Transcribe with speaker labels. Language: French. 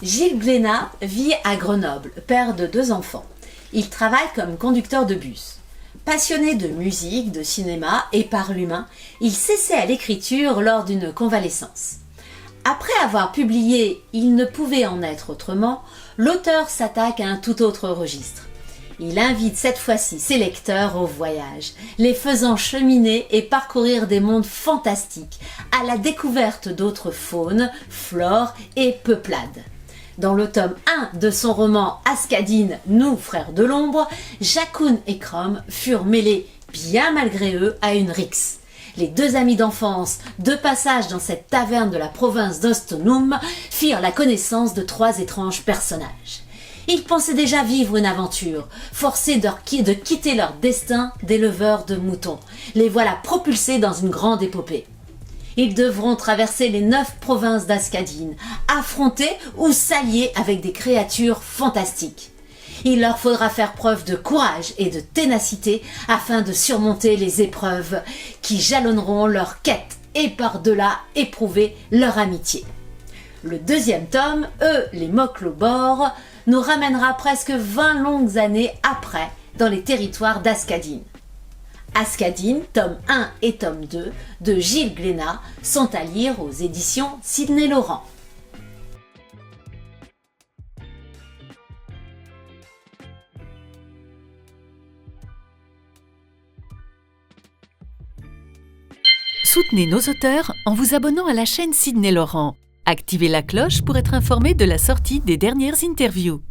Speaker 1: Gilles Glénat vit à Grenoble, père de 2 enfants. Il travaille comme conducteur de bus. Passionné de musique, de cinéma et par l'humain, il s'essaie à l'écriture lors d'une convalescence. Après avoir publié « Il ne pouvait en être autrement », l'auteur s'attaque à un tout autre registre. Il invite cette fois-ci ses lecteurs au voyage, les faisant cheminer et parcourir des mondes fantastiques, à la découverte d'autres faunes, flores et peuplades. Dans le tome 1 de son roman Ascadine, nous, frères de l'ombre, Jacoun et Crom furent mêlés, bien malgré eux, à une rixe. Les 2 amis d'enfance, de passage dans cette taverne de la province d'Ostonum, firent la connaissance de 3 étranges personnages. Ils pensaient déjà vivre une aventure, forcés de quitter leur destin d'éleveurs de moutons. Les voilà propulsés dans une grande épopée. Ils devront traverser les 9 provinces d'Ascadine, affronter ou s'allier avec des créatures fantastiques. Il leur faudra faire preuve de courage et de ténacité afin de surmonter les épreuves qui jalonneront leur quête et par-delà éprouver leur amitié. Le 2e tome, les Moclobores, nous ramènera presque 20 longues années après dans les territoires d'Ascadine. Ascadine, tome 1 et tome 2 de Gilles Glénat sont à lire aux éditions Sidney Laurent.
Speaker 2: Soutenez nos auteurs en vous abonnant à la chaîne Sidney Laurent. Activez la cloche pour être informé de la sortie des dernières interviews.